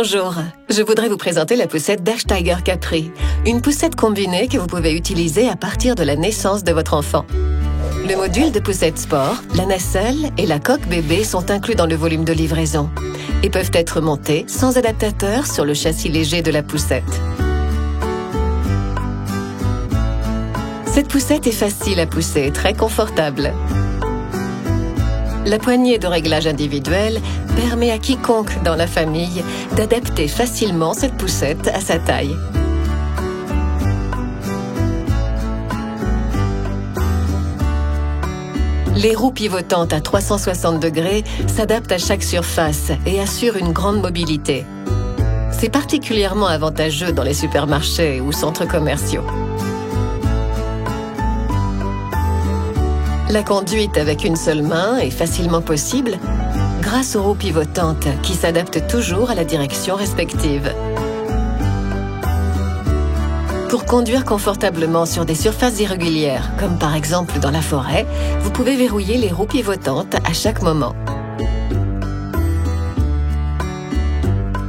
Bonjour, je voudrais vous présenter la poussette Bergsteiger Capri, une poussette combinée que vous pouvez utiliser à partir de la naissance de votre enfant. Le module de poussette sport, la nacelle et la coque bébé sont inclus dans le volume de livraison et peuvent être montés sans adaptateur sur le châssis léger de la poussette. Cette poussette est facile à pousser et très confortable. La poignée de réglage individuelle permet à quiconque dans la famille d'adapter facilement cette poussette à sa taille. Les roues pivotantes à 360 degrés s'adaptent à chaque surface et assurent une grande mobilité. C'est particulièrement avantageux dans les supermarchés ou centres commerciaux. La conduite avec une seule main est facilement possible grâce aux roues pivotantes qui s'adaptent toujours à la direction respective. Pour conduire confortablement sur des surfaces irrégulières, comme par exemple dans la forêt, vous pouvez verrouiller les roues pivotantes à chaque moment.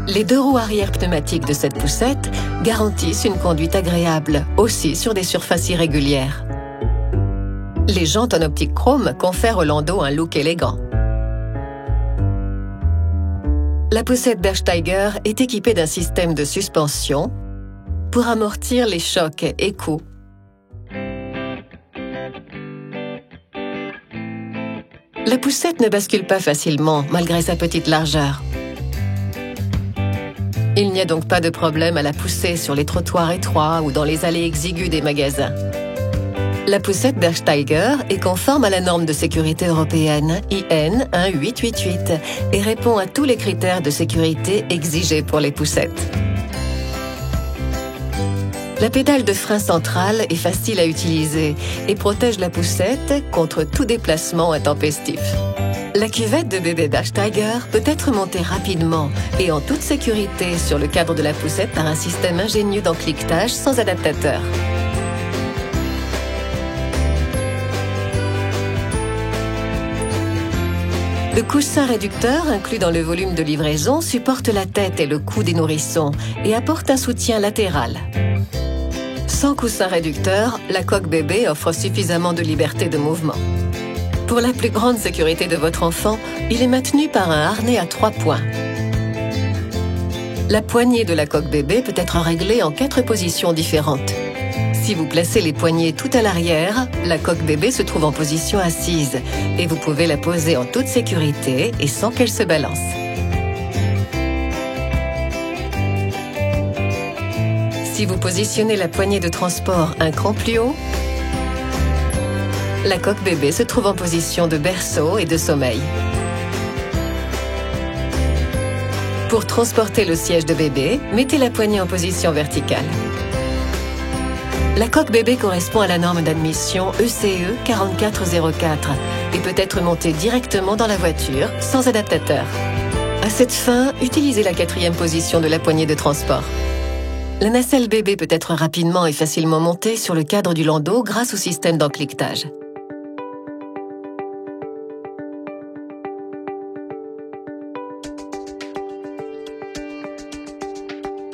Les deux roues arrière pneumatiques de cette poussette garantissent une conduite agréable, aussi sur des surfaces irrégulières. Les jantes en optique chrome confèrent au landau un look élégant. La poussette Bergsteiger est équipée d'un système de suspension pour amortir les chocs et coups. La poussette ne bascule pas facilement malgré sa petite largeur. Il n'y a donc pas de problème à la pousser sur les trottoirs étroits ou dans les allées exiguës des magasins. La poussette Bergsteiger est conforme à la norme de sécurité européenne IN 1888 et répond à tous les critères de sécurité exigés pour les poussettes. La pédale de frein centrale est facile à utiliser et protège la poussette contre tout déplacement intempestif. La cuvette de bébé Bergsteiger peut être montée rapidement et en toute sécurité sur le cadre de la poussette par un système ingénieux d'encliquetage sans adaptateur. Le coussin réducteur inclus dans le volume de livraison supporte la tête et le cou des nourrissons et apporte un soutien latéral. Sans coussin réducteur, la coque bébé offre suffisamment de liberté de mouvement. Pour la plus grande sécurité de votre enfant, il est maintenu par un harnais à 3 points. La poignée de la coque bébé peut être réglée en 4 positions différentes. Si vous placez les poignées tout à l'arrière, la coque bébé se trouve en position assise et vous pouvez la poser en toute sécurité et sans qu'elle se balance. Si vous positionnez la poignée de transport un cran plus haut, la coque bébé se trouve en position de berceau et de sommeil. Pour transporter le siège de bébé, mettez la poignée en position verticale. La coque bébé correspond à la norme d'admission ECE 4404 et peut être montée directement dans la voiture sans adaptateur. À cette fin, utilisez la 4e position de la poignée de transport. La nacelle bébé peut être rapidement et facilement montée sur le cadre du landau grâce au système d'encliquetage.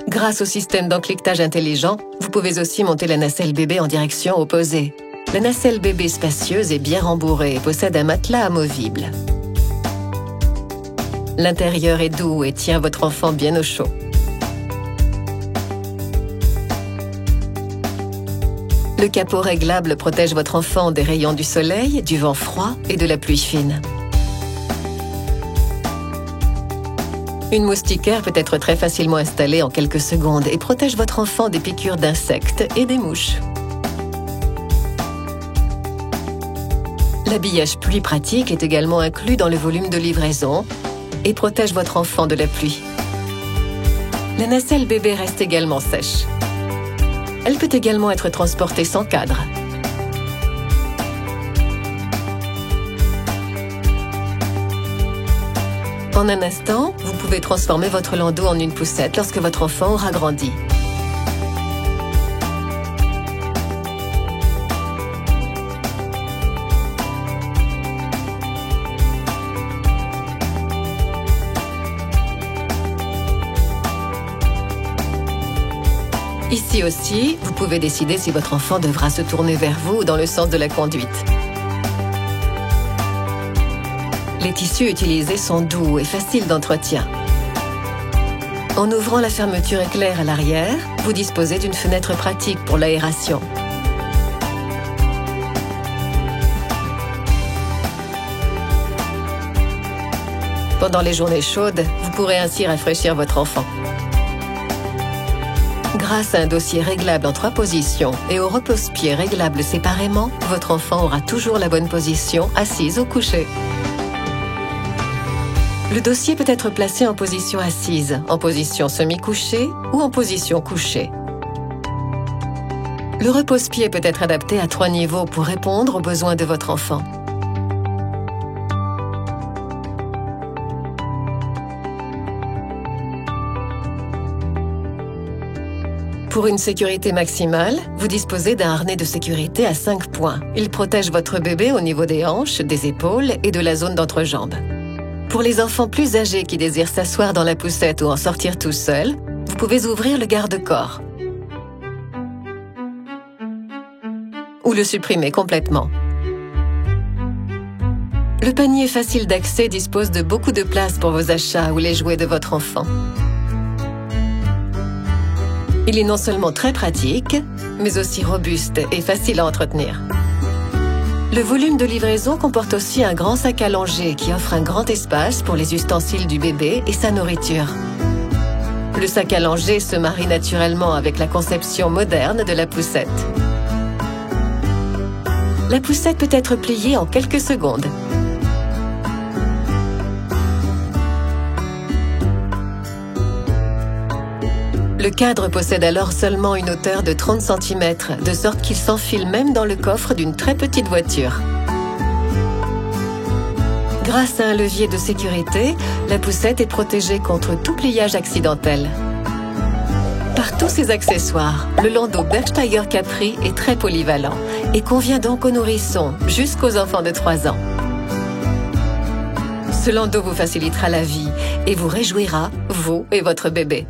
Grâce au système d'encliquetage intelligent, vous pouvez aussi monter la nacelle bébé en direction opposée. La nacelle bébé spacieuse est bien rembourrée et possède un matelas amovible. L'intérieur est doux et tient votre enfant bien au chaud. Le capot réglable protège votre enfant des rayons du soleil, du vent froid et de la pluie fine. Une moustiquaire peut être très facilement installée en quelques secondes et protège votre enfant des piqûres d'insectes et des mouches. L'habillage pluie pratique est également inclus dans le volume de livraison et protège votre enfant de la pluie. La nacelle bébé reste également sèche. Elle peut également être transportée sans cadre. En un instant, vous pouvez transformer votre landau en une poussette lorsque votre enfant aura grandi. Ici aussi, vous pouvez décider si votre enfant devra se tourner vers vous ou dans le sens de la conduite. Les tissus utilisés sont doux et faciles d'entretien. En ouvrant la fermeture éclair à l'arrière, vous disposez d'une fenêtre pratique pour l'aération. Pendant les journées chaudes, vous pourrez ainsi rafraîchir votre enfant. Grâce à un dossier réglable en 3 positions et au repose-pied réglable séparément, votre enfant aura toujours la bonne position, assise ou couchée. Le dossier peut être placé en position assise, en position semi-couchée ou en position couchée. Le repose-pied peut être adapté à 3 niveaux pour répondre aux besoins de votre enfant. Pour une sécurité maximale, vous disposez d'un harnais de sécurité à 5 points. Il protège votre bébé au niveau des hanches, des épaules et de la zone d'entrejambe. Pour les enfants plus âgés qui désirent s'asseoir dans la poussette ou en sortir tout seuls, vous pouvez ouvrir le garde-corps ou le supprimer complètement. Le panier facile d'accès dispose de beaucoup de place pour vos achats ou les jouets de votre enfant. Il est non seulement très pratique, mais aussi robuste et facile à entretenir. Le volume de livraison comporte aussi un grand sac allongé qui offre un grand espace pour les ustensiles du bébé et sa nourriture. Le sac allongé se marie naturellement avec la conception moderne de la poussette. La poussette peut être pliée en quelques secondes. Le cadre possède alors seulement une hauteur de 30 cm, de sorte qu'il s'enfile même dans le coffre d'une très petite voiture. Grâce à un levier de sécurité, la poussette est protégée contre tout pliage accidentel. Par tous ses accessoires, le landau Bergsteiger Capri est très polyvalent et convient donc aux nourrissons jusqu'aux enfants de 3 ans. Ce landau vous facilitera la vie et vous réjouira, vous et votre bébé.